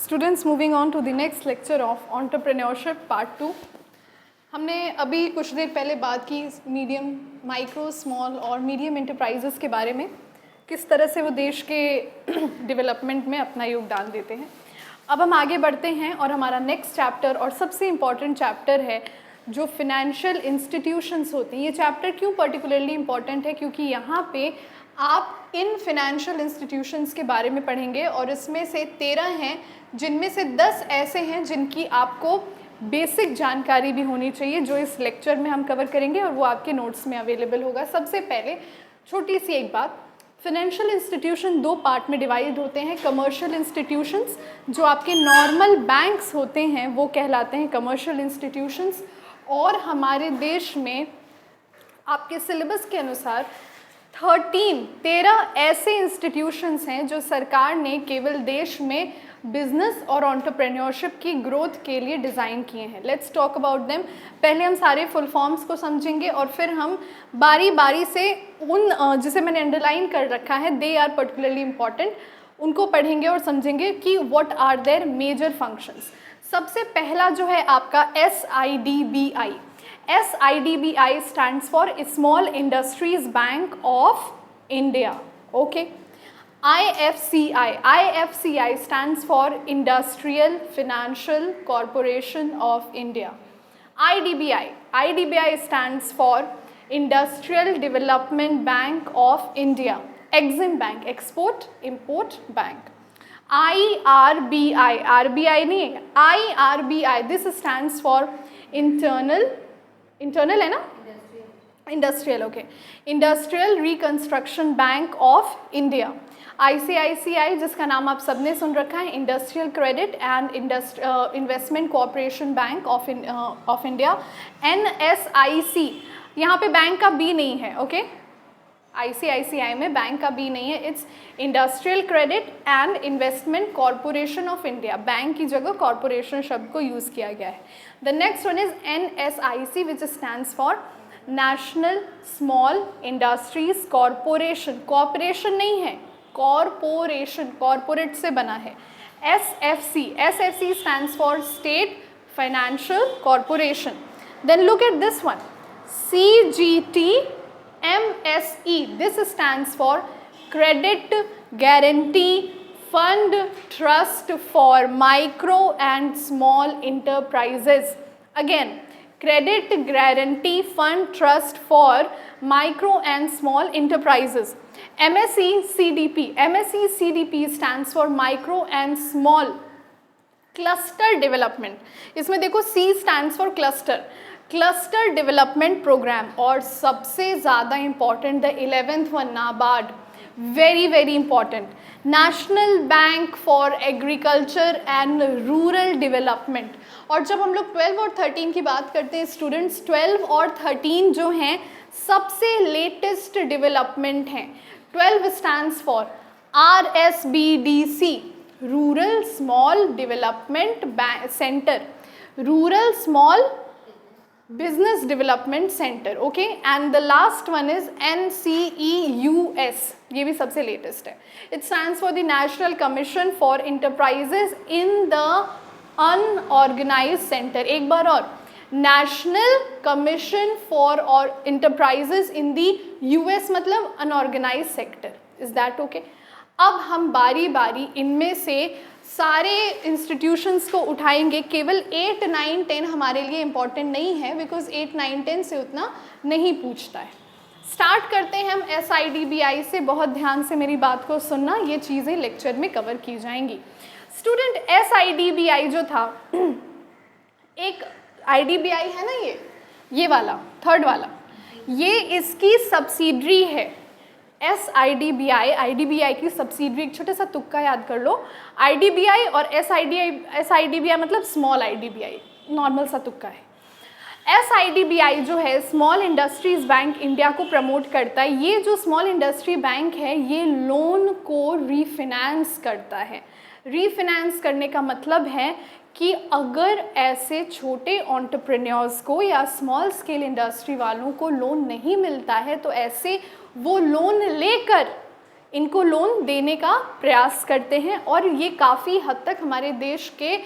Students, moving on to the next lecture of entrepreneurship part 2। हमने अभी कुछ देर पहले बात की मीडियम, माइक्रो, स्मॉल और मीडियम एंटरप्राइजेस के बारे में, किस तरह से वो देश के डेवलपमेंट में अपना योगदान देते हैं। अब हम आगे बढ़ते हैं और हमारा नेक्स्ट चैप्टर और सबसे इम्पॉर्टेंट चैप्टर है जो फिनेंशियल इंस्टीट्यूशंस होती हैं। ये चैप्टर क्यों पर्टिकुलरली इम्पॉर्टेंट है? क्योंकि यहाँ पे आप इन फिनेंशियल इंस्टीट्यूशंस के बारे में पढ़ेंगे और इसमें से 13 हैं, जिनमें से 10 ऐसे हैं जिनकी आपको बेसिक जानकारी भी होनी चाहिए, जो इस लेक्चर में हम कवर करेंगे और वो आपके नोट्स में अवेलेबल होगा। सबसे पहले छोटी सी एक बात, फिनेंशियल इंस्टीट्यूशन 2 पार्ट में डिवाइड होते हैं। कमर्शियल इंस्टीट्यूशंस, जो आपके नॉर्मल बैंक्स होते हैं, वो कहलाते हैं कमर्शियल इंस्टीट्यूशंस। और हमारे देश में आपके सिलेबस के अनुसार 13 ऐसे इंस्टीट्यूशंस हैं जो सरकार ने केवल देश में बिजनेस और एंटरप्रेन्योरशिप की ग्रोथ के लिए डिज़ाइन किए हैं। Let's talk about them. पहले हम सारे फुल फॉर्म्स को समझेंगे और फिर हम बारी बारी से उन जिसे मैंने अंडरलाइन कर रखा है, दे आर पर्टिकुलरली इम्पॉर्टेंट, उनको पढ़ेंगे और समझेंगे कि what are their major functions. सबसे पहला जो है आपका SIDBI। SIDBI stands for Small Industries Bank of India. Okay. IFCI stands for Industrial Financial Corporation of India. IDBI stands for Industrial Development Bank of India. Exim Bank, Export Import Bank. IRBI, RBI नहीं है, IRBI, this stands for internal है ना, industrial, okay, industrial reconstruction bank of India. ICICI, जिसका नाम आप सबने सुन रखा है, industrial credit and investment cooperation bank of India. NSIC, यहाँ पे बैंक का बी नहीं है, ओके, ICICI में बैंक का बी नहीं है, it's industrial credit and investment corporation of India. Bank की जगह कॉरपोरेशन शब्द को यूज़ किया गया है। The next one is NSIC, which stands for national small industries corporation. Corporation नहीं है, कॉरपोरेशन, कॉरपोरेट से बना है। SFC stands for state financial corporation. Then look at this one, CGT MSE, this stands for Credit Guarantee Fund Trust for Micro and Small Enterprises. Again, Credit Guarantee Fund Trust for Micro and Small Enterprises. MSE CDP stands for Micro and Small Cluster Development. इसमें देखो C stands for Cluster, cluster development programme. और सबसे ज़्यादा important the 11th one, NABARD, very very important, national bank for agriculture and rural development. और जब हम लोग 12 और 13 की बात करते हैं स्टूडेंट्स, 12 और 13 जो हैं सबसे लेटेस्ट डेवलपमेंट हैं। 12 stands for RSBDC, rural small development centre, rural small Business Development Center, okay, and the last one is NCEUS, ये भी सबसे लेटेस्ट है। It stands for the National Commission for Enterprises in the Unorganized Sector। एक बार और, National Commission for Enterprises in the US मतलब Unorganized Sector, is that okay? अब हम बारी बारी इनमें से सारे इंस्टीट्यूशंस को उठाएंगे। केवल 8, 9, 10 हमारे लिए इम्पॉर्टेंट नहीं है, बिकॉज 8, 9, 10 से उतना नहीं पूछता है। स्टार्ट करते हैं हम SIDBI से। बहुत ध्यान से मेरी बात को सुनना, ये चीज़ें लेक्चर में कवर की जाएंगी। स्टूडेंट, SIDBI जो था, एक IDBI है ना, ये वाला थर्ड वाला, ये इसकी सब्सिडरी है। IDBI की सब्सिडरी, एक छोटा सा तुक्का याद कर लो, IDBI और SIDBI मतलब स्मॉल IDBI, नॉर्मल सा तुक्का है। SIDBI जो है स्मॉल इंडस्ट्रीज बैंक इंडिया को प्रमोट करता है। ये जो स्मॉल इंडस्ट्री बैंक है, ये लोन को रीफिनेंस करता है। रीफिनेंस करने का मतलब है कि अगर ऐसे छोटे एंटरप्रेन्योर्स को या स्मॉल स्केल इंडस्ट्री वालों को लोन नहीं मिलता है, तो ऐसे वो लोन लेकर इनको लोन देने का प्रयास करते हैं और ये काफ़ी हद तक हमारे देश के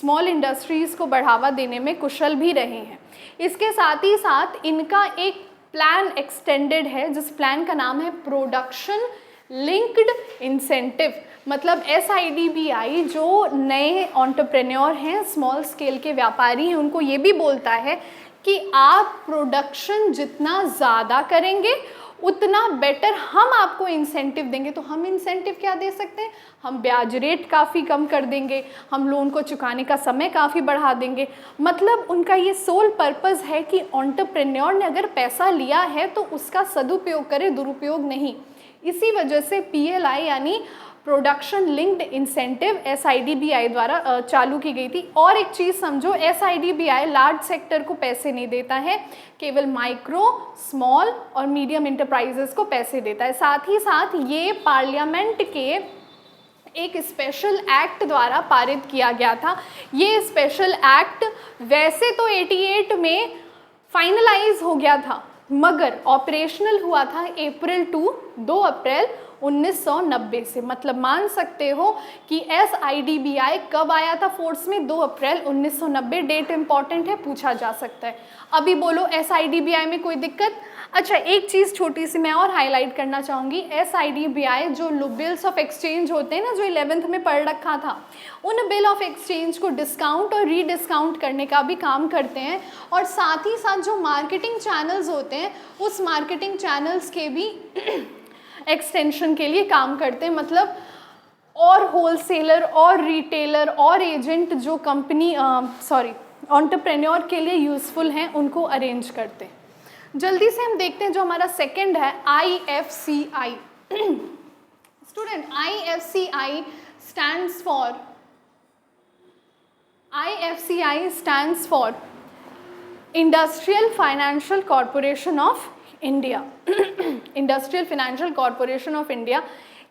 स्मॉल इंडस्ट्रीज़ को बढ़ावा देने में कुशल भी रहे हैं। इसके साथ ही साथ इनका एक प्लान एक्सटेंडेड है जिस प्लान का नाम है प्रोडक्शन लिंक्ड इंसेंटिव। मतलब SIDBI जो नए एंटरप्रेन्योर हैं, स्मॉल स्केल के व्यापारी हैं, उनको ये भी बोलता है कि आप प्रोडक्शन जितना ज़्यादा करेंगे उतना बेटर हम आपको इंसेंटिव देंगे। तो हम इंसेंटिव क्या दे सकते हैं? हम ब्याज रेट काफ़ी कम कर देंगे, हम लोन को चुकाने का समय काफ़ी बढ़ा देंगे। मतलब उनका ये सोल पर्पस है कि एंटरप्रेन्योर ने अगर पैसा लिया है तो उसका सदुपयोग करे, दुरुपयोग नहीं। इसी वजह से PLI यानी प्रोडक्शन लिंक्ड इंसेंटिव SIDBI द्वारा चालू की गई थी। और एक चीज़ समझो, SIDBI लार्ज सेक्टर को पैसे नहीं देता है, केवल माइक्रो, स्मॉल और मीडियम इंटरप्राइजेस को पैसे देता है। साथ ही साथ ये पार्लियामेंट के एक स्पेशल एक्ट द्वारा पारित किया गया था। ये स्पेशल एक्ट वैसे तो 88 में फाइनलाइज हो गया था मगर ऑपरेशनल हुआ था दो अप्रैल 1990 से। मतलब मान सकते हो कि SIDBI कब आया था फोर्स में? 2 अप्रैल 1990। डेट इंपॉर्टेंट है, पूछा जा सकता है। अभी बोलो SIDBI में कोई दिक्कत? अच्छा, एक चीज़ छोटी सी मैं और हाईलाइट करना चाहूँगी। SIDBI जो बिल्स ऑफ एक्सचेंज होते हैं ना, जो 11th में पढ़ रखा था, उन बिल ऑफ एक्सचेंज को डिस्काउंट और रीडिस्काउंट करने का भी काम करते हैं। और साथ ही साथ जो मार्केटिंग चैनल्स होते हैं उस मार्केटिंग चैनल्स के भी एक्सटेंशन के लिए काम करते हैं। मतलब और होलसेलर और रिटेलर और एजेंट जो कंपनी एंटरप्रेन्योर के लिए यूज़फुल हैं उनको अरेंज करते हैं। जल्दी से हम देखते हैं जो हमारा सेकंड है IFCI। Student, IFCI stands for industrial financial corporation of India. Industrial financial corporation of India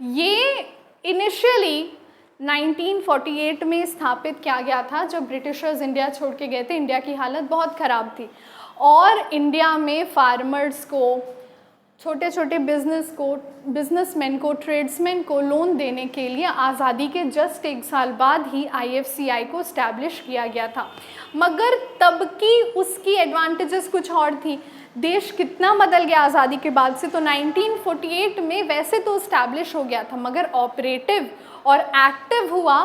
ये इनिशियली 1948 में स्थापित किया गया था जब ब्रिटिशर्स इंडिया छोड़ के गए थे। इंडिया की हालत बहुत ख़राब थी और इंडिया में फार्मर्स को, छोटे छोटे बिजनेसमैन को, ट्रेड्समैन को लोन देने के लिए आज़ादी के जस्ट 1 साल बाद ही IFCI को इस्टेब्लिश किया गया था। मगर तब की उसकी एडवांटेजेस कुछ और थी। देश कितना बदल गया आज़ादी के बाद से। तो 1948 में वैसे तो इस्टेब्लिश हो गया था मगर ऑपरेटिव और एक्टिव हुआ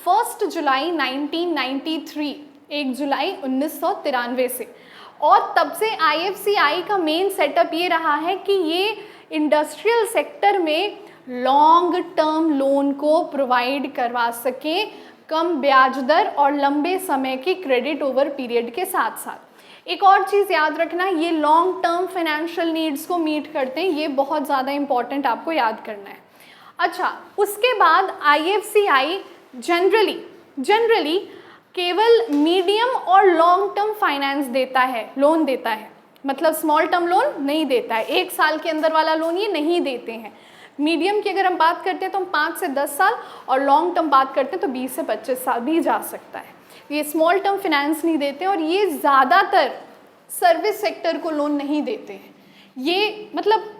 1 जुलाई 1993, 1 जुलाई 1993 से। और तब से IFCI का मेन सेटअप ये रहा है कि ये इंडस्ट्रियल सेक्टर में लॉन्ग टर्म लोन को प्रोवाइड करवा सकें, कम ब्याज दर और लंबे समय के क्रेडिट ओवर पीरियड के साथ साथ। एक और चीज़ याद रखना, ये लॉन्ग टर्म फाइनेंशियल नीड्स को मीट करते हैं। ये बहुत ज़्यादा इंपॉर्टेंट आपको याद करना है। अच्छा, उसके बाद IFCI जनरली केवल मीडियम और लॉन्ग टर्म फाइनेंस देता है, लोन देता है। मतलब स्मॉल टर्म लोन नहीं देता है, 1 साल के अंदर वाला लोन ये नहीं देते हैं। मीडियम की अगर हम बात करते हैं तो हम 5 से 10 साल और लॉन्ग टर्म बात करते हैं तो 20 से 25 साल भी जा सकता है। ये स्मॉल टर्म फाइनेंस नहीं देते और ये ज़्यादातर सर्विस सेक्टर को लोन नहीं देते हैं। ये मतलब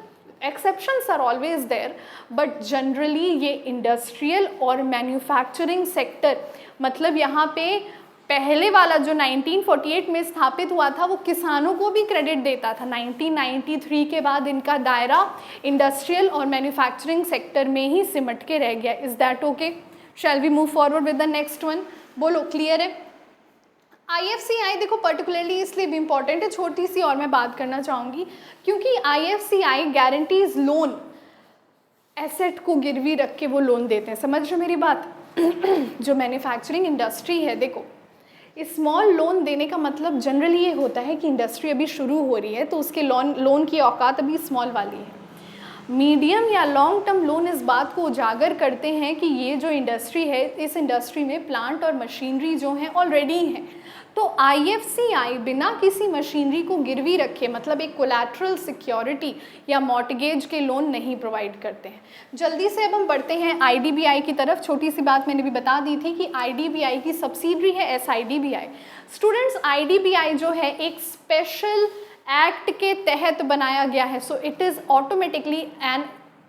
exceptions are always there but generally ये इंडस्ट्रियल और मैन्युफैक्चरिंग सेक्टर, मतलब यहाँ पे पहले वाला जो 1948 में स्थापित हुआ था वो किसानों को भी क्रेडिट देता था। 1993 के बाद इनका दायरा इंडस्ट्रियल और मैन्युफैक्चरिंग सेक्टर में ही सिमट के रह गया। Is that okay? Shall we move forward with the next one? बोलो, क्लियर है? IFCI देखो पर्टिकुलरली इसलिए भी इम्पॉर्टेंट है, छोटी सी और मैं बात करना चाहूँगी, क्योंकि IFCI गारंटीज लोन, एसेट को गिरवी रख के वो लोन देते हैं। समझ रहे मेरी बात? जो मैन्युफैक्चरिंग इंडस्ट्री है, देखो स्मॉल लोन देने का मतलब जनरली ये होता है कि इंडस्ट्री अभी शुरू हो रही है तो उसके लोन की औकात अभी स्मॉल वाली है। मीडियम या लॉन्ग टर्म लोन इस बात को उजागर करते हैं कि ये जो इंडस्ट्री है, इस इंडस्ट्री में प्लांट और मशीनरी जो हैं ऑलरेडी हैं, तो IFCI बिना किसी मशीनरी को गिरवी रखे, मतलब एक कोलैटरल सिक्योरिटी या मॉर्टगेज के लोन नहीं प्रोवाइड करते हैं। जल्दी से अब हम बढ़ते हैं IDBI की तरफ। छोटी सी बात मैंने भी बता दी थी कि IDBI की सब्सिडरी है SIDBI। स्टूडेंट्स, IDBI जो है एक स्पेशल एक्ट के तहत बनाया गया है, so it is automatically an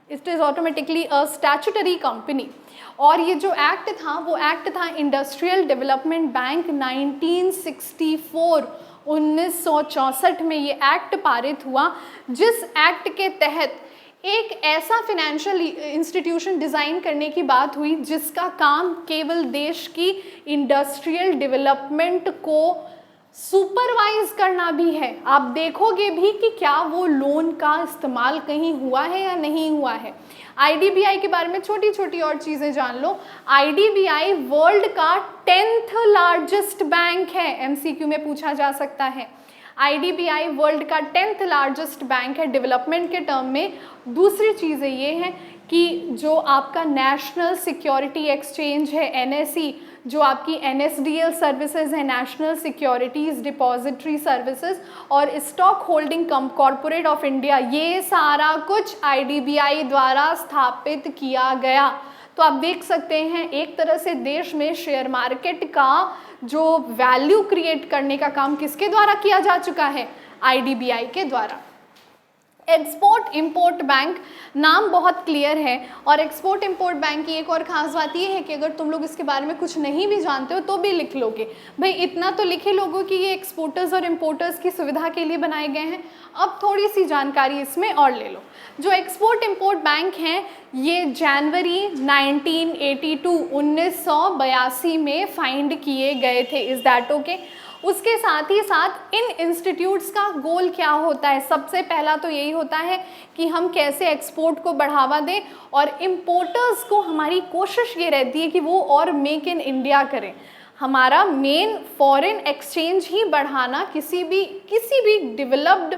it is automatically a statutory company. और ये जो एक्ट था वो एक्ट था इंडस्ट्रियल डेवलपमेंट बैंक 1964, 1964 में ये एक्ट पारित हुआ, जिस एक्ट के तहत एक ऐसा फाइनेंशियल इंस्टीट्यूशन डिज़ाइन करने की बात हुई जिसका काम केवल देश की इंडस्ट्रियल डेवलपमेंट को सुपरवाइज करना भी है। आप देखोगे भी कि क्या वो लोन का इस्तेमाल कहीं हुआ है या नहीं हुआ है। आईडीबीआई के बारे में छोटी छोटी और चीज़ें जान लो। आईडीबीआई वर्ल्ड का 10th लार्जेस्ट बैंक है, एमसीक्यू में पूछा जा सकता है। आईडीबीआई वर्ल्ड का 10th लार्जेस्ट बैंक है डेवलपमेंट के टर्म में। दूसरी चीज़ें ये हैं कि जो आपका नेशनल सिक्योरिटी एक्सचेंज है एनएसई, जो आपकी एनएसडीएल सर्विसेज है, नेशनल सिक्योरिटीज़ डिपॉजिटरी सर्विसेज, और stock holding corporate of India, ये सारा कुछ आईडीबीआई द्वारा स्थापित किया गया। तो आप देख सकते हैं एक तरह से देश में शेयर मार्केट का जो वैल्यू क्रिएट करने का काम किसके द्वारा किया जा चुका है, आईडीबीआई के द्वारा। एक्सपोर्ट इंपोर्ट बैंक, नाम बहुत क्लियर है। और एक्सपोर्ट इंपोर्ट बैंक की एक और ख़ास बात ये है कि अगर तुम लोग इसके बारे में कुछ नहीं भी जानते हो तो भी लिख लोगे। भाई इतना तो लिखे लोगों कि ये एक्सपोर्टर्स और इंपोर्टर्स की सुविधा के लिए बनाए गए हैं। अब थोड़ी सी जानकारी इसमें और ले लो। जो एक्सपोर्ट इंपोर्ट बैंक हैं ये जनवरी 1982 में फाइंड किए गए थे। Is that okay? उसके साथ ही साथ इन इंस्टीट्यूट्स का गोल क्या होता है? सबसे पहला तो यही होता है कि हम कैसे एक्सपोर्ट को बढ़ावा दें, और इम्पोर्टर्स को हमारी कोशिश ये रहती है कि वो और मेक इन इंडिया करें। हमारा मेन फॉरेन एक्सचेंज ही बढ़ाना। किसी भी डेवलप्ड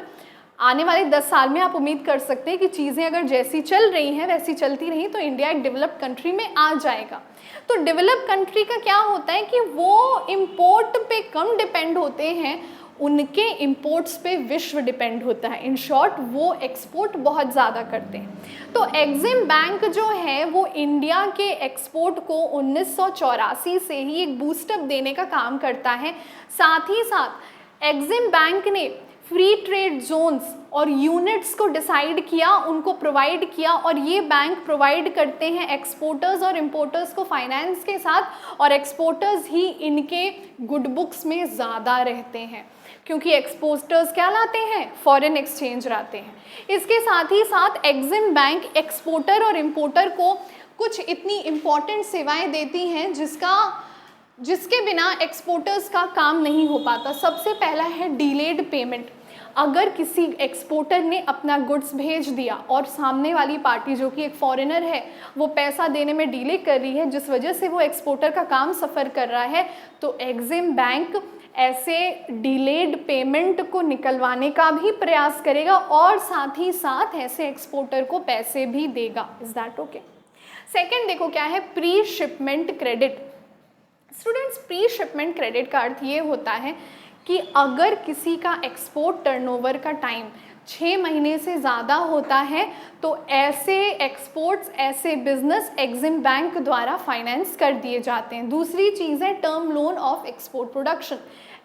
आने वाले 10 साल में आप उम्मीद कर सकते हैं कि चीज़ें अगर जैसी चल रही हैं वैसी चलती रही तो इंडिया एक डेवलप्ड कंट्री में आ जाएगा। तो डेवलप्ड कंट्री का क्या होता है कि वो इंपोर्ट पे कम डिपेंड होते हैं, उनके इंपोर्ट्स पे विश्व डिपेंड होता है। इन शॉर्ट वो एक्सपोर्ट बहुत ज़्यादा करते हैं। तो एग्जिम बैंक जो है वो इंडिया के एक्सपोर्ट को 1984 से ही एक बूस्टअप देने का काम करता है। साथ ही साथ एग्जिम बैंक ने फ्री ट्रेड जोन्स और यूनिट्स को डिसाइड किया, उनको प्रोवाइड किया, और ये बैंक प्रोवाइड करते हैं एक्सपोर्टर्स और इंपोर्टर्स को फाइनेंस के साथ, और एक्सपोर्टर्स ही इनके गुड बुक्स में ज़्यादा रहते हैं क्योंकि एक्सपोर्टर्स क्या लाते हैं, फॉरेन एक्सचेंज लाते हैं। इसके साथ ही साथ एग्जिम बैंक एक्सपोर्टर और इंपोर्टर को कुछ इतनी इम्पॉर्टेंट सेवाएं देती हैं जिसके बिना एक्सपोर्टर्स का काम नहीं हो पाता। सबसे पहला है डिलेड पेमेंट। अगर किसी एक्सपोर्टर ने अपना गुड्स भेज दिया और सामने वाली पार्टी जो कि एक फॉरेनर है वो पैसा देने में डिले कर रही है, जिस वजह से वो एक्सपोर्टर का काम सफ़र कर रहा है, तो एग्जिम बैंक ऐसे डिलेड पेमेंट को निकलवाने का भी प्रयास करेगा और साथ ही साथ ऐसे एक्सपोर्टर को पैसे भी देगा। Is that okay? सेकेंड देखो क्या है, pre shipment credit. Students, pre shipment credit का अर्थ ये होता है कि अगर किसी का एक्सपोर्ट टर्नओवर का टाइम 6 महीने से ज़्यादा होता है तो ऐसे एक्सपोर्ट्स, ऐसे बिजनेस एग्जिम बैंक द्वारा फाइनेंस कर दिए जाते हैं। दूसरी चीज़ है term loan of export production.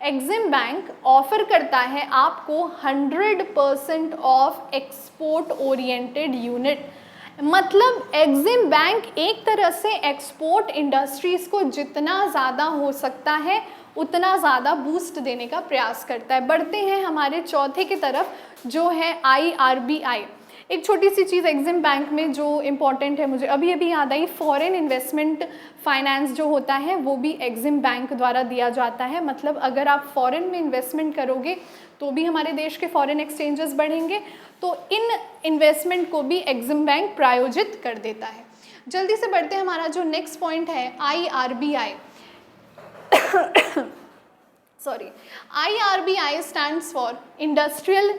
EXIM bank offer करता है आपको 100% ऑफ एक्सपोर्ट ओरिएंटेड यूनिट। मतलब एग्जिम बैंक एक तरह से एक्सपोर्ट इंडस्ट्रीज़ को जितना ज़्यादा हो सकता है उतना ज़्यादा बूस्ट देने का प्रयास करता है। बढ़ते हैं हमारे चौथे की तरफ जो है IRBI। एक छोटी सी चीज़ एग्जिम बैंक में जो इम्पॉर्टेंट है, मुझे अभी याद आई, फॉरेन इन्वेस्टमेंट फाइनेंस जो होता है वो भी एग्जिम बैंक द्वारा दिया जाता है। मतलब अगर आप फॉरेन में इन्वेस्टमेंट करोगे तो भी हमारे देश के फॉरेन एक्सचेंजेस बढ़ेंगे, तो इन इन्वेस्टमेंट को भी एग्जिम बैंक प्रायोजित कर देता है। जल्दी से बढ़ते हैं, हमारा जो नेक्स्ट पॉइंट है IRBI। sorry, IRBI stands for Industrial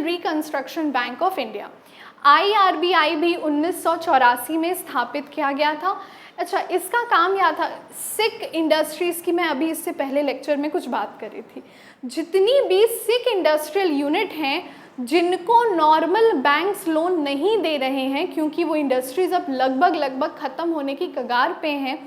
Reconstruction Bank of India। IRBI भी 1984 में स्थापित किया गया था। अच्छा, इसका काम क्या था? सिक इंडस्ट्रीज़ की मैं अभी इससे पहले लेक्चर में कुछ बात कर रही थी। जितनी भी सिक इंडस्ट्रियल यूनिट हैं जिनको नॉर्मल बैंक्स लोन नहीं दे रहे हैं क्योंकि वो इंडस्ट्रीज़ अब लगभग ख़त्म होने की कगार पे हैं,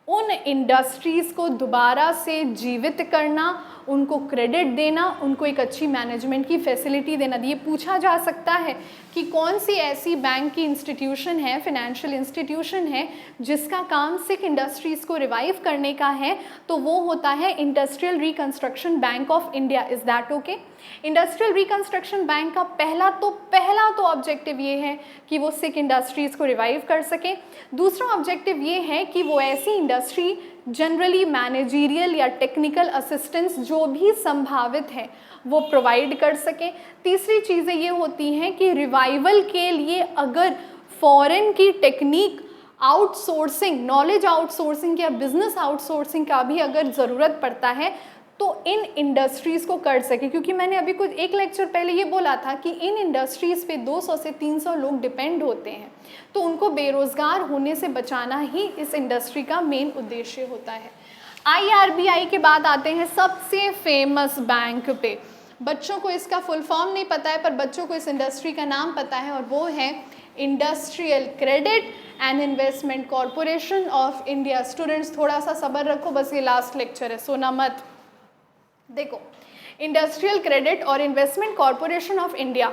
उन इंडस्ट्रीज़ को दोबारा से जीवित करना, उनको क्रेडिट देना, उनको एक अच्छी मैनेजमेंट की फैसिलिटी देना। ये पूछा जा सकता है कि कौन सी ऐसी बैंक की इंस्टीट्यूशन है, फाइनेंशियल इंस्टीट्यूशन है जिसका काम सिक इंडस्ट्रीज़ को रिवाइव करने का है, तो वो होता है industrial reconstruction bank of India. Is that okay? Industrial reconstruction bank का पहला तो ऑब्जेक्टिव ये है कि वो सिक इंडस्ट्रीज़ को रिवाइव कर सके। दूसरा ऑब्जेक्टिव ये है कि वो ऐसी इंडस्ट्री जनरली मैनेजरियल या टेक्निकल असिस्टेंस जो भी संभावित है वो प्रोवाइड कर सके। तीसरी चीज़ें ये होती हैं कि रिवाइवल के लिए अगर फॉरेन की टेक्निक आउटसोर्सिंग, नॉलेज आउटसोर्सिंग या बिजनेस आउटसोर्सिंग का भी अगर ज़रूरत पड़ता है तो इन इंडस्ट्रीज़ को कर सके। क्योंकि मैंने अभी कुछ एक लेक्चर पहले ये बोला था कि इन इंडस्ट्रीज़ पे 200 से 300 लोग डिपेंड होते हैं, तो उनको बेरोज़गार होने से बचाना ही इस इंडस्ट्री का मेन उद्देश्य होता है। IRBI के बाद आते हैं सबसे फेमस बैंक पे। बच्चों को इसका फुल फॉर्म नहीं पता है, पर बच्चों को इस इंडस्ट्री का नाम पता है, और वो है industrial credit and investment corporation of India. Students थोड़ा सा सब्र रखो, बस ये लास्ट लेक्चर है, सोना मत। देखो, इंडस्ट्रियल क्रेडिट और इन्वेस्टमेंट कॉरपोरेशन ऑफ इंडिया,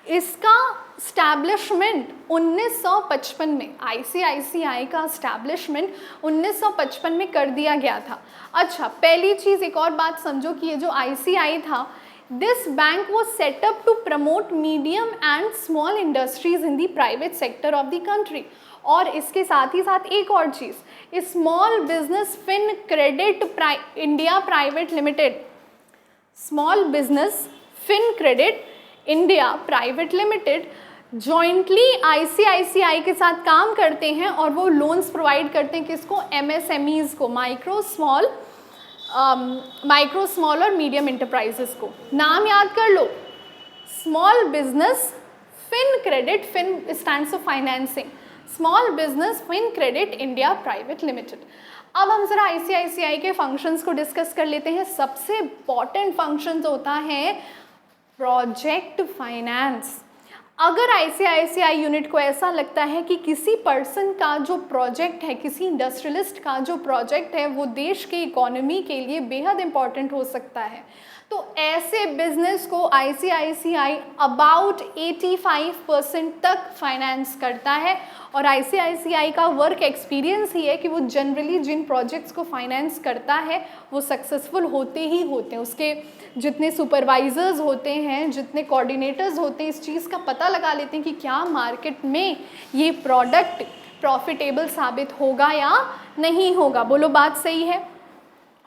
इसका स्टैब्लिशमेंट 1955 में, ICICI का स्टैब्लिशमेंट 1955 में कर दिया गया था। अच्छा, पहली चीज़ एक और बात समझो कि ये जो ICI था, this bank was set up to promote medium and small industries in the private sector of the country। और इसके साथ ही साथ एक और चीज़, small business fin credit India private limited, small business fin credit India private limited jointly ICICI के साथ काम करते हैं और वो लोन्स प्रोवाइड करते हैं किसको? MSMEs को, माइक्रो स्मॉल और मीडियम इंटरप्राइजेस को। नाम याद कर लो, small business fin credit, fin stands for financing, small business fin credit India private limited. अब हम जरा ICICI के फंक्शंस को डिस्कस कर लेते हैं। सबसे इम्पॉर्टेंट फंक्शंस होता है प्रोजेक्ट फाइनेंस। अगर ICICI यूनिट को ऐसा लगता है कि किसी पर्सन का जो प्रोजेक्ट है, किसी इंडस्ट्रियलिस्ट का जो प्रोजेक्ट है वो देश के इकोनॉमी के लिए बेहद इम्पॉर्टेंट हो सकता है, तो ऐसे बिजनेस को ICICI अबाउट 85% तक फाइनेंस करता है। और ICICI का वर्क एक्सपीरियंस ही है कि वो जनरली जिन प्रोजेक्ट्स को फाइनेंस करता है वो सक्सेसफुल होते ही होते हैं। उसके जितने सुपरवाइजर्स होते हैं, जितने कोऑर्डिनेटर्स होते हैं, इस चीज़ का पता लगा लेते हैं कि क्या मार्केट में ये प्रोडक्ट प्रॉफिटेबल साबित होगा या नहीं होगा। बोलो, बात सही है?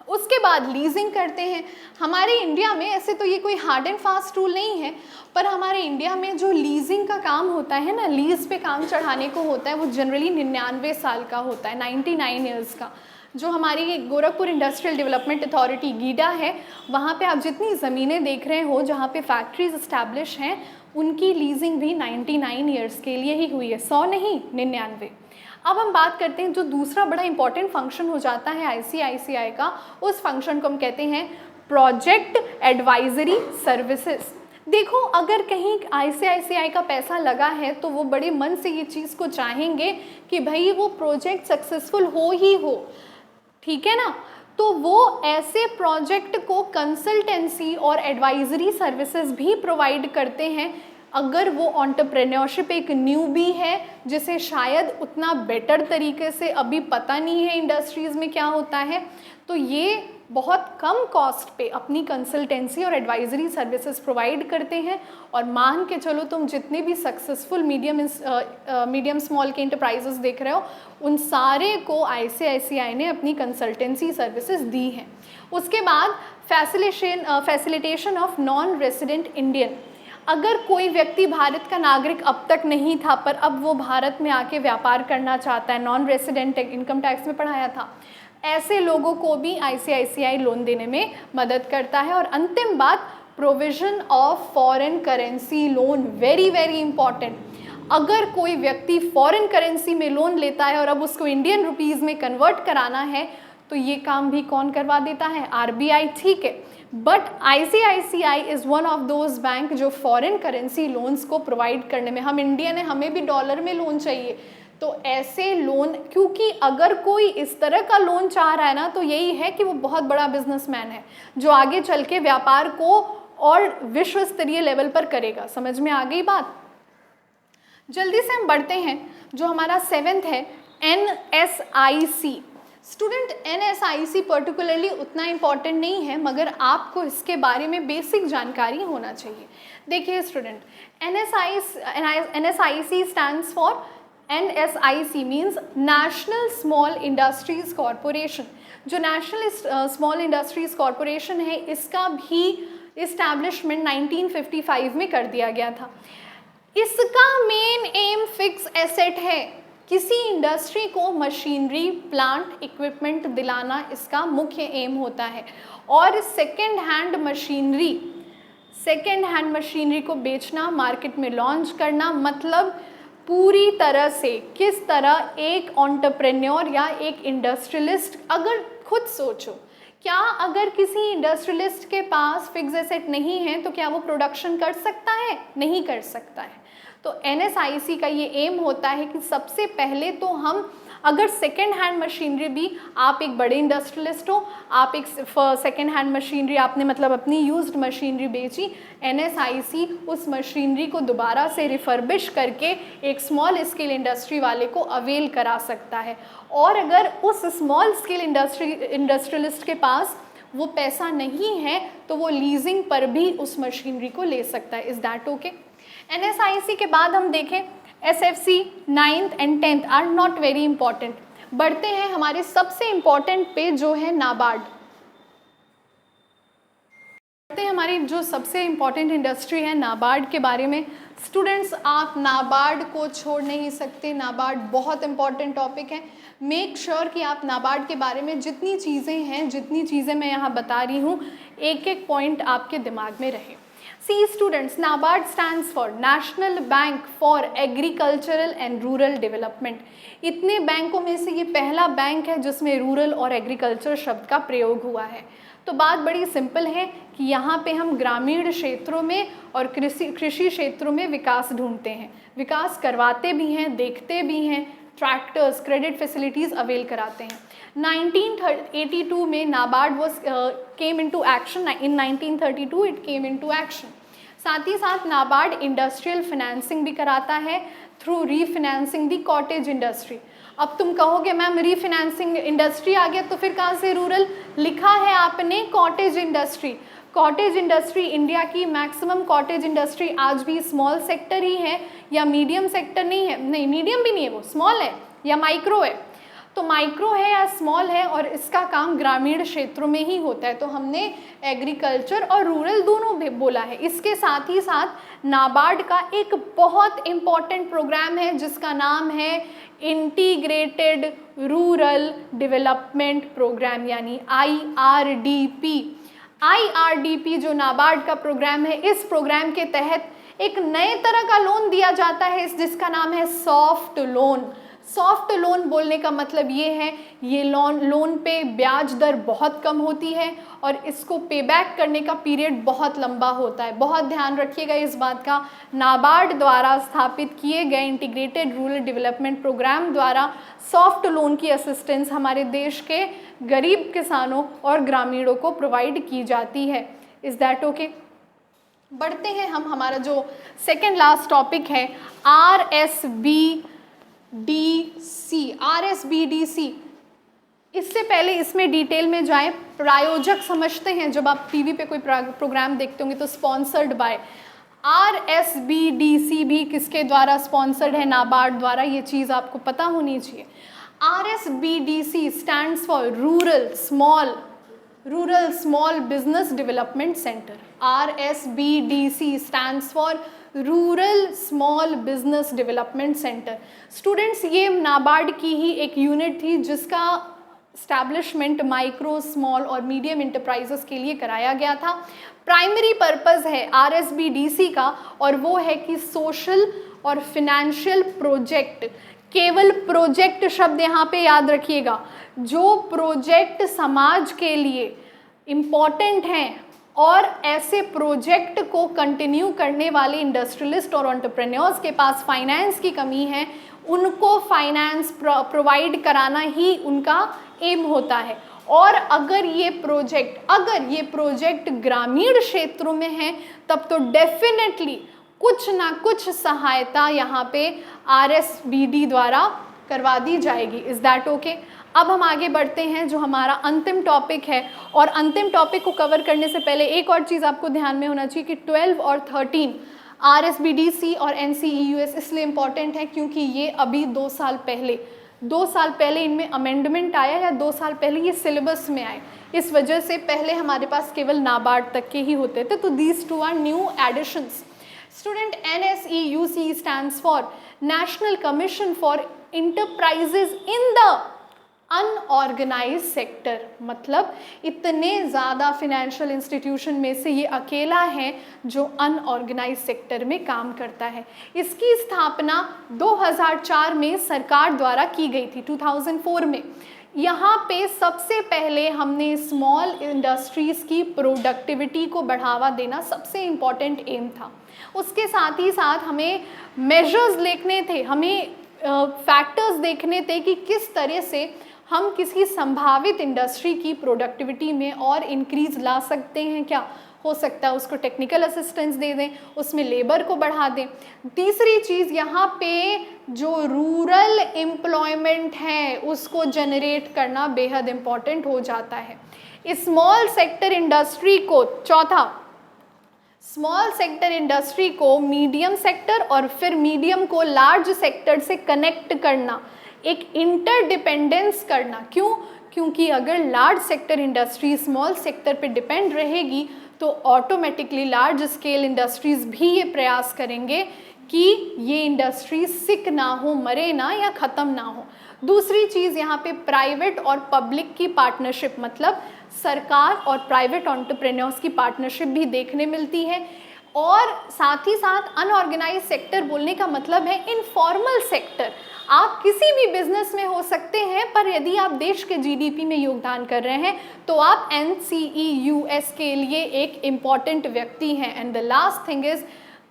उसके बाद लीजिंग करते हैं। हमारे इंडिया में ऐसे तो ये कोई हार्ड एंड फास्ट रूल नहीं है, पर हमारे इंडिया में जो लीजिंग का काम होता है ना, लीज पे काम चढ़ाने को होता है, वो जनरली 99 साल का होता है, 99 ईयर्स का। जो हमारी Gorakhpur industrial development authority GIDA है, वहाँ पे आप जितनी ज़मीनें देख रहे हो जहाँ पे फैक्ट्रीज इस्टेब्लिश हैं, उनकी लीजिंग भी 99 ईयर्स के लिए ही हुई है, 100 नहीं, 99। अब हम बात करते हैं जो दूसरा बड़ा इंपॉर्टेंट फंक्शन हो जाता है ICICI का, उस फंक्शन को हम कहते हैं प्रोजेक्ट एडवाइजरी सर्विसेज। देखो, अगर कहीं ICICI का पैसा लगा है तो वो बड़े मन से ये चीज़ को चाहेंगे कि भाई वो प्रोजेक्ट सक्सेसफुल हो ही हो, ठीक है ना। तो वो ऐसे प्रोजेक्ट को कंसल्टेंसी और एडवाइजरी सर्विसेज भी प्रोवाइड करते हैं। अगर वो एंटरप्रेन्योरशिप एक न्यूबी है जिसे शायद उतना बेटर तरीके से अभी पता नहीं है इंडस्ट्रीज़ में क्या होता है, तो ये बहुत कम कॉस्ट पे अपनी कंसल्टेंसी और एडवाइजरी सर्विसेज प्रोवाइड करते हैं। और मान के चलो, तुम जितने भी सक्सेसफुल मीडियम स्मॉल के इंटरप्राइजेस देख रहे हो, उन सारे को ICICI ने अपनी कंसल्टेंसी सर्विसेज दी हैं। उसके बाद facilitation of non resident Indian. अगर कोई व्यक्ति भारत का नागरिक अब तक नहीं था, पर अब वो भारत में आके व्यापार करना चाहता है, नॉन रेसिडेंट, इनकम टैक्स में पढ़ाया था, ऐसे लोगों को भी ICICI लोन देने में मदद करता है। और अंतिम बात, provision of foreign currency loan, very very important. अगर कोई व्यक्ति फॉरेन करेंसी में लोन लेता है और अब उसको इंडियन रुपीज़ में कन्वर्ट कराना है, तो ये काम भी कौन करवा देता है? RBI, ठीक है। But ICICI is one of those bank जो फॉरेन करेंसी लोन्स को प्रोवाइड करने में, हम इंडियन है, हमें भी डॉलर में लोन चाहिए, तो ऐसे लोन, क्योंकि अगर कोई इस तरह का लोन चाह रहा है ना, तो यही है कि वो बहुत बड़ा बिजनेसमैन है जो आगे चल के व्यापार को और विश्व स्तरीय लेवल पर करेगा। समझ में आ गई बात? जल्दी से हम बढ़ते हैं। जो हमारा 7th है NSIC। स्टूडेंट NSIC पर्टिकुलरली उतना इम्पॉर्टेंट नहीं है, मगर आपको इसके बारे में बेसिक जानकारी होना चाहिए। देखिए student, NSIC stands for, NSIC means national small industries corporation. जो नेशनल स्मॉल इंडस्ट्रीज कॉरपोरेशन है, इसका भी इस्टेब्लिशमेंट 1955 में कर दिया गया था। इसका मेन एम फिक्स एसेट है, किसी इंडस्ट्री को मशीनरी, प्लांट, इक्विपमेंट दिलाना इसका मुख्य एम होता है। और सेकेंड हैंड मशीनरी को बेचना, मार्केट में लॉन्च करना, मतलब पूरी तरह से किस तरह एक एंटरप्रेन्योर या एक इंडस्ट्रियलिस्ट, अगर खुद सोचो, क्या अगर किसी इंडस्ट्रियलिस्ट के पास फिक्स एसेट नहीं है तो क्या वो प्रोडक्शन कर सकता है? नहीं कर सकता है। तो NSIC का ये एम होता है कि सबसे पहले तो हम, अगर सेकेंड हैंड मशीनरी भी, आप एक बड़े इंडस्ट्रियलिस्ट हो, आप एक सेकेंड हैंड मशीनरी, आपने मतलब अपनी यूज्ड मशीनरी बेची, NSIC उस मशीनरी को दोबारा से रिफर्बिश करके एक स्मॉल स्केल इंडस्ट्री वाले को अवेल करा सकता है। और अगर उस स्मॉल स्केल इंडस्ट्रियलिस्ट के पास वो पैसा नहीं है तो वो लीजिंग पर भी उस मशीनरी को ले सकता है। Is that okay? NSIC के बाद हम देखें SFC 9th and 10th are not very important. बढ़ते हैं हमारे सबसे इंपॉर्टेंट पे जो है नाबार्ड। बढ़ते हैं हमारी जो सबसे इंपॉर्टेंट इंडस्ट्री है नाबार्ड के बारे में। स्टूडेंट्स, आप नाबार्ड को छोड़ नहीं सकते, नाबार्ड बहुत इंपॉर्टेंट टॉपिक है। मेक श्योर कि आप नाबार्ड के बारे में जितनी चीज़ें मैं यहाँ बता रही हूँ, एक एक पॉइंट आपके दिमाग में रहे। See students, NABARD stands for National Bank for Agricultural and Rural Development। इतने बैंकों में से ये पहला बैंक है जिसमें रूरल और एग्रीकल्चर शब्द का प्रयोग हुआ है। तो बात बड़ी सिंपल है कि यहाँ पे हम ग्रामीण क्षेत्रों में और कृषि क्षेत्रों में विकास ढूंढते हैं, विकास करवाते भी हैं, देखते भी हैं, ट्रैक्टर्स, क्रेडिट फैसिलिटीज़ अवेल कराते हैं। 1982 में NABARD came into action. In 1932 it came into action. साथ ही साथ नाबार्ड इंडस्ट्रियल फाइनेंसिंग भी कराता है थ्रू रीफाइनेंसिंग दी कॉटेज इंडस्ट्री। अब तुम कहोगे मैम रीफाइनेंसिंग इंडस्ट्री आ गया तो फिर कहाँ से रूरल? लिखा है आपने cottage industry. Cottage industry, India की मैक्सिमम कॉटेज इंडस्ट्री आज भी स्मॉल सेक्टर ही है या मीडियम सेक्टर नहीं है, नहीं मीडियम भी नहीं है, वो स्मॉल है या माइक्रो है। तो माइक्रो है या स्मॉल है और इसका काम ग्रामीण क्षेत्रों में ही होता है। तो हमने एग्रीकल्चर और रूरल दोनों भी बोला है। इसके साथ ही साथ नाबार्ड का एक बहुत इम्पॉर्टेंट प्रोग्राम है जिसका नाम है इंटीग्रेटेड रूरल डेवलपमेंट प्रोग्राम, यानी IRDP। IRDP जो नाबार्ड का प्रोग्राम है, इस प्रोग्राम के तहत एक नए तरह का लोन दिया जाता है जिसका नाम है सॉफ्ट लोन। सॉफ्ट लोन बोलने का मतलब ये है, ये लोन पे ब्याज दर बहुत कम होती है और इसको पे बैक करने का पीरियड बहुत लंबा होता है। बहुत ध्यान रखिएगा इस बात का। नाबार्ड द्वारा स्थापित किए गए इंटीग्रेटेड रूरल डेवलपमेंट प्रोग्राम द्वारा सॉफ्ट लोन की असिस्टेंस हमारे देश के गरीब किसानों और ग्रामीणों को प्रोवाइड की जाती है। Is that okay? बढ़ते हैं हम, हमारा जो सेकेंड लास्ट टॉपिक है RSBDC। इससे पहले इसमें डिटेल में जाएं, प्रायोजक समझते हैं। जब आप टीवी पे कोई प्रोग्राम देखते होंगे तो स्पॉन्सर्ड बाय। RSBDC भी किसके द्वारा स्पॉन्सर्ड है? नाबार्ड द्वारा। ये चीज़ आपको पता होनी चाहिए। RSBDC stands for rural small business development centre. RSBDC stands for rural small business development centre. Students, ये नाबार्ड की ही एक यूनिट थी जिसका स्टैब्लिशमेंट माइक्रो, स्मॉल और मीडियम इंटरप्राइजेस के लिए कराया गया था। प्राइमरी पर्पस है RSBDC का और वो है कि सोशल और फिनेंशियल प्रोजेक्ट, केवल प्रोजेक्ट शब्द यहाँ पे याद रखिएगा, जो प्रोजेक्ट समाज के लिए इम्पॉर्टेंट हैं और ऐसे प्रोजेक्ट को कंटिन्यू करने वाले इंडस्ट्रियलिस्ट और एंटरप्रेन्योर्स के पास फाइनेंस की कमी है, उनको फाइनेंस प्रोवाइड कराना ही उनका एम होता है। और अगर ये प्रोजेक्ट ग्रामीण क्षेत्रों में है तब तो डेफिनेटली कुछ ना कुछ सहायता यहाँ पे RSBD द्वारा करवा दी जाएगी। Is that okay? अब हम आगे बढ़ते हैं जो हमारा अंतिम टॉपिक है, और अंतिम टॉपिक को कवर करने से पहले एक और चीज़ आपको ध्यान में होना चाहिए कि 12 और 13 RSBDC और NCEUS इसलिए इम्पॉर्टेंट है क्योंकि ये अभी 2 साल पहले इनमें अमेंडमेंट आया, या 2 साल पहले ये सिलेबस में आए। इस वजह से पहले हमारे पास केवल नाबार्ड तक के ही होते थे, तो these two are new additions. Student, NSEUC stands for national commission for enterprises in the unorganised sector. मतलब इतने ज़्यादा फिनेंशियल इंस्टीट्यूशन में से ये अकेला है जो अनऑर्गेनाइज सेक्टर में काम करता है। इसकी स्थापना 2004 में सरकार द्वारा की गई थी, 2004 में। यहाँ पे सबसे पहले हमने स्मॉल इंडस्ट्रीज़ की प्रोडक्टिविटी को बढ़ावा देना सबसे इम्पॉर्टेंट एम था। उसके साथ ही साथ हमें मेजर्स देखने थे, हमें फैक्टर्स देखने थे कि किस तरह से हम किसी संभावित इंडस्ट्री की प्रोडक्टिविटी में और इंक्रीज ला सकते हैं। क्या हो सकता है? उसको टेक्निकल असिस्टेंस दे दें, उसमें लेबर को बढ़ा दें। तीसरी चीज़, यहाँ पे जो रूरल एम्प्लॉयमेंट है उसको जनरेट करना बेहद इम्पॉर्टेंट हो जाता है। स्मॉल सेक्टर इंडस्ट्री को, चौथा, स्मॉल सेक्टर इंडस्ट्री को मीडियम सेक्टर और फिर मीडियम को लार्ज सेक्टर से कनेक्ट करना, एक इंटरडिपेंडेंस करना। क्यों? क्योंकि अगर large sector industry small sector पे डिपेंड रहेगी तो ऑटोमेटिकली लार्ज स्केल इंडस्ट्रीज़ भी ये प्रयास करेंगे कि ये इंडस्ट्री सिक ना हो, मरे ना या ख़त्म ना हो। दूसरी चीज़, यहाँ पे प्राइवेट और पब्लिक की पार्टनरशिप, मतलब सरकार और प्राइवेट एंटरप्रेन्योर्स की पार्टनरशिप भी देखने मिलती है। और साथ ही साथ अनऑर्गेनाइज सेक्टर बोलने का मतलब है इनफॉर्मल सेक्टर। आप किसी भी बिजनेस में हो सकते हैं, पर यदि आप देश के GDP में योगदान कर रहे हैं तो आप NCEUS के लिए एक इम्पॉर्टेंट व्यक्ति हैं। And the last thing is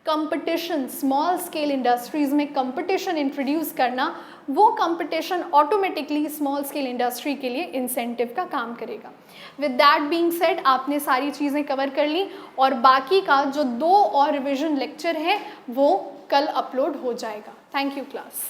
competition. Small scale industries में कंपटीशन इंट्रोड्यूस करना, वो competition automatically small scale industry के लिए इंसेंटिव का काम करेगा। विद दैट बीइंग सेड, आपने सारी चीज़ें कवर कर ली और बाकी का जो 2 और रिविजन लेक्चर है वो कल अपलोड हो जाएगा। Thank you class.